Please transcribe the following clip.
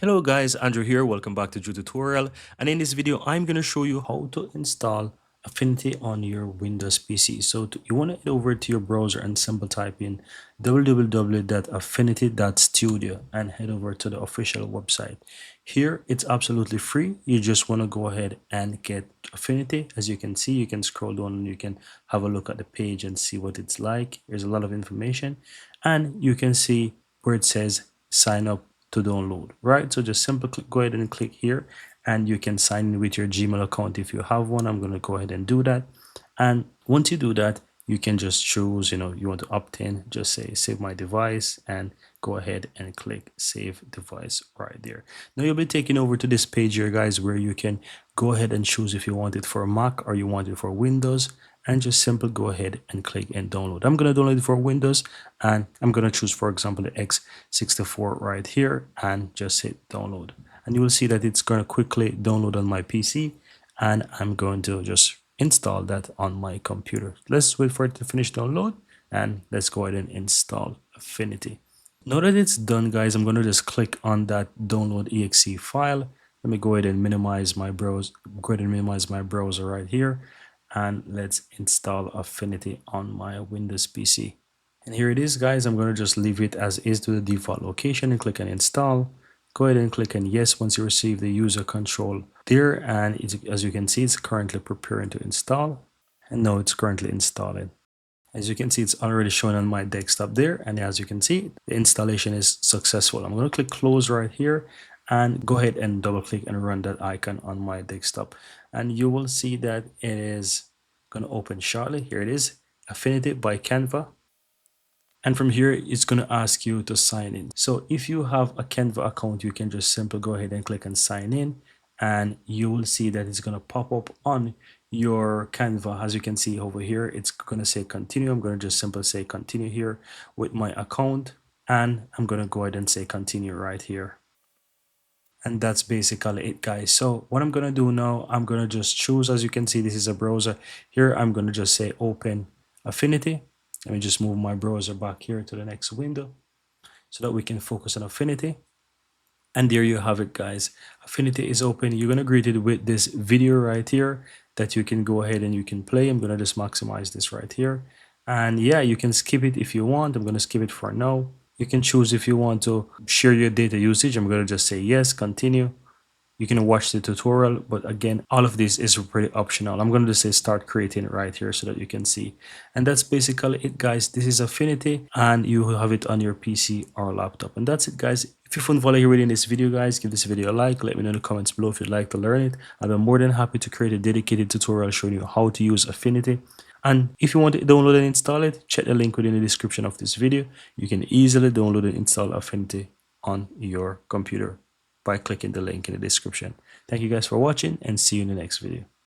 Hello guys, Andrew here. Welcome back to Drew Tutorial. And in this video, I'm going to show you how to install Affinity on your Windows PC. You want to head over to your browser and simply type in www.affinity.studio and head over to the official website. Here, it's absolutely free. You just want to go ahead and get Affinity. As you can see, you can scroll down and you can have a look at the page and see what it's like. There's a lot of information and you can see where it says sign up to download, right? So just simply go ahead and click here and you can sign in with your Gmail account if you have one. I'm going to go ahead and do that. And once you do that, you can just choose, you want to opt in, just say save my device and go ahead and click save device right there. Now you'll be taken over to this page here, guys, where you can go ahead and choose if you want it for Mac or you want it for Windows, and just simply go ahead and click and download. I'm going to download it for Windows and I'm going to choose, for example, the X64 right here and just hit download. And you will see that it's going to quickly download on my PC and I'm going to just install that on my computer. Let's wait for it to finish download and let's go ahead and install Affinity. Now that it's done, guys, I'm going to just click on that download exe file. Let me go ahead and minimize my browser. Go ahead and minimize my browser right here, and let's install Affinity on my Windows PC. And here it is, guys. I'm going to just leave it as is to the default location and click on install. Go ahead and click on yes once you receive the user control there, and as you can see, it's currently preparing to install, and now it's currently installing. As you can see, it's already showing on my desktop there. And as you can see, the installation is successful. I'm going to click close right here and go ahead and double click and run that icon on my desktop. And you will see that it is going to open shortly. Here it is, Affinity by Canva. And from here, it's going to ask you to sign in. So if you have a Canva account, you can just simply go ahead and click on sign in, and you will see that it's going to pop up on your Canva. As you can see over here, it's going to say continue. I'm going to just simply say continue here with my account, and I'm going to go ahead and say continue right here. And that's basically it, guys. So what I'm going to do now, I'm going to just choose, as you can see, this is a browser here. I'm going to just say open Affinity. Let me just move my browser back here to the next window so that we can focus on Affinity. And there you have it, guys. Affinity is open. You're going to greet it with this video right here that you can go ahead and you can play. I'm going to just maximize this right here. And yeah, you can skip it if you want. I'm going to skip it for now. You can choose if you want to share your data usage. I'm going to just say yes, continue. You can watch the tutorial, but again, all of this is pretty optional. I'm going to say start creating right here so that you can see. And that's basically it, guys. This is Affinity and you will have it on your PC or laptop. And that's it, guys. If you found value here in this video, guys, give this video a like. Let me know in the comments below if you'd like to learn it. I'll be more than happy to create a dedicated tutorial showing you how to use Affinity. And if you want to download and install it, check the link within the description of this video. You can easily download and install Affinity on your computer by clicking the link in the description. Thank you guys for watching and see you in the next video.